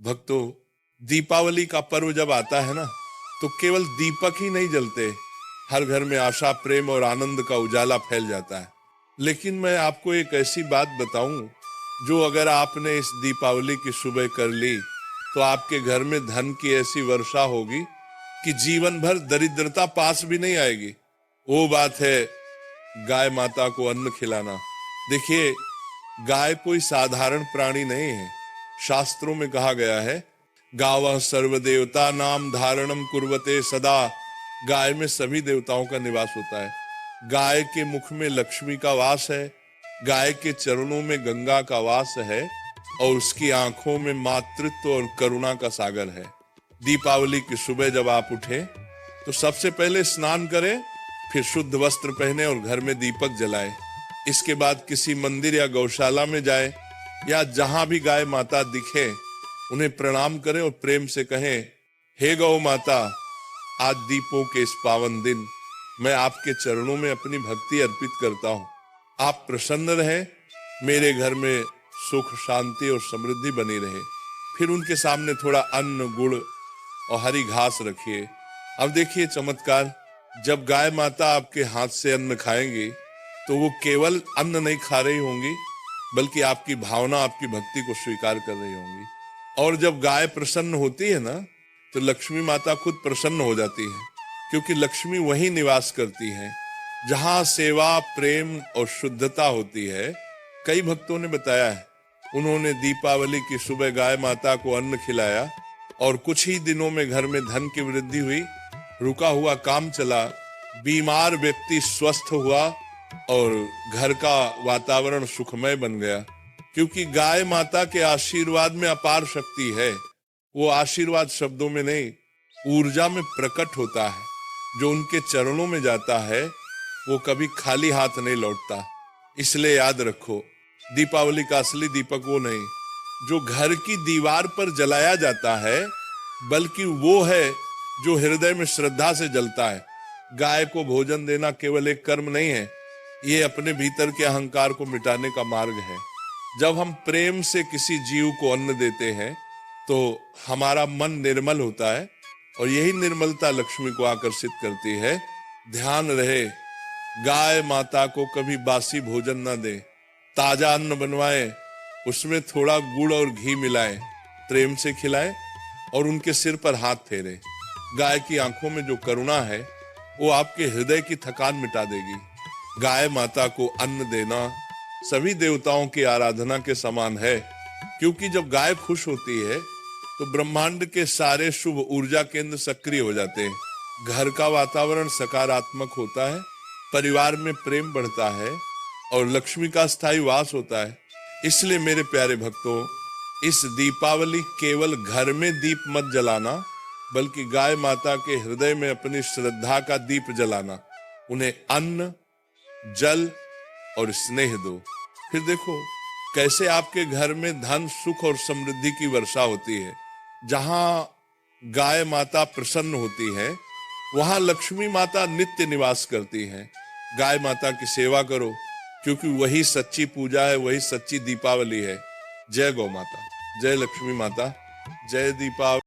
भक्तों, दीपावली का पर्व जब आता है ना, तो केवल दीपक ही नहीं जलते, हर घर में आशा, प्रेम और आनंद का उजाला फैल जाता है। लेकिन मैं आपको एक ऐसी बात बताऊं, जो अगर आपने इस दीपावली की सुबह कर ली, तो आपके घर में धन की ऐसी वर्षा होगी कि जीवन भर दरिद्रता पास भी नहीं आएगी। वो बात है गाय माता को अन्न खिलाना। देखिए, गाय कोई साधारण प्राणी नहीं है। शास्त्रों में कहा गया है, गावः सर्वदेवता नाम धारणम कुर्वते सदा। गाय में सभी देवताओं का निवास होता है। गाय के मुख में लक्ष्मी का वास है, गाय के चरणों में गंगा का वास है और उसकी आंखों में मातृत्व और करुणा का सागर है। दीपावली की सुबह जब आप उठे, तो सबसे पहले स्नान करें, फिर शुद्ध वस्त्र पहने और घर में दीपक जलाएं। इसके बाद किसी मंदिर या गौशाला में जाएं, या जहां भी गाय माता दिखे उन्हें प्रणाम करें और प्रेम से कहें, हे गौ माता, आज दीपों के इस पावन दिन मैं आपके चरणों में अपनी भक्ति अर्पित करता हूँ। आप प्रसन्न रहें, मेरे घर में सुख, शांति और समृद्धि बनी रहे। फिर उनके सामने थोड़ा अन्न, गुड़ और हरी घास रखिए। अब देखिए चमत्कार, जब गाय माता आपके हाथ से अन्न खाएंगी, तो वो केवल अन्न नहीं खा रही होंगी, बल्कि आपकी भावना, आपकी भक्ति को स्वीकार कर रही होंगी। और जब गाय प्रसन्न होती है ना, तो लक्ष्मी माता खुद प्रसन्न हो जाती है, क्योंकि लक्ष्मी वहीं निवास करती है जहां सेवा, प्रेम और शुद्धता होती है। कई भक्तों ने बताया है, उन्होंने दीपावली की सुबह गाय माता को अन्न खिलाया और कुछ ही दिनों में घर में धन की वृद्धि हुई, रुका हुआ काम चला, बीमार व्यक्ति स्वस्थ हुआ और घर का वातावरण सुखमय बन गया। क्योंकि गाय माता के आशीर्वाद में अपार शक्ति है। वो आशीर्वाद शब्दों में नहीं, ऊर्जा में प्रकट होता है। जो उनके चरणों में जाता है, वो कभी खाली हाथ नहीं लौटता। इसलिए याद रखो, दीपावली का असली दीपक वो नहीं जो घर की दीवार पर जलाया जाता है, बल्कि वो है जो हृदय में श्रद्धा से जलता है। गाय को भोजन देना केवल एक कर्म नहीं है, ये अपने भीतर के अहंकार को मिटाने का मार्ग है। जब हम प्रेम से किसी जीव को अन्न देते हैं, तो हमारा मन निर्मल होता है और यही निर्मलता लक्ष्मी को आकर्षित करती है। ध्यान रहे, गाय माता को कभी बासी भोजन न दे। ताजा अन्न बनवाएं, उसमें थोड़ा गुड़ और घी मिलाएं, प्रेम से खिलाएं और उनके सिर पर हाथ फेरें। गाय की आंखों में जो करुणा है, वो आपके हृदय की थकान मिटा देगी। गाय माता को अन्न देना सभी देवताओं की आराधना के समान है, क्योंकि जब गाय खुश होती है, तो ब्रह्मांड के सारे शुभ ऊर्जा केंद्र सक्रिय हो जाते हैं। घर का वातावरण सकारात्मक होता है, परिवार में प्रेम बढ़ता है और लक्ष्मी का स्थायी वास होता है। इसलिए मेरे प्यारे भक्तों, इस दीपावली केवल घर में दीप मत जलाना, बल्कि गाय माता के हृदय में अपनी श्रद्धा का दीप जलाना। उन्हें अन्न, जल और स्नेह दो। फिर देखो कैसे आपके घर में धन, सुख और समृद्धि की वर्षा होती है। जहां गाय माता प्रसन्न होती है, वहां लक्ष्मी माता नित्य निवास करती हैं। गाय माता की सेवा करो, क्योंकि वही सच्ची पूजा है, वही सच्ची दीपावली है। जय गौ माता, जय लक्ष्मी माता, जय दीपावली।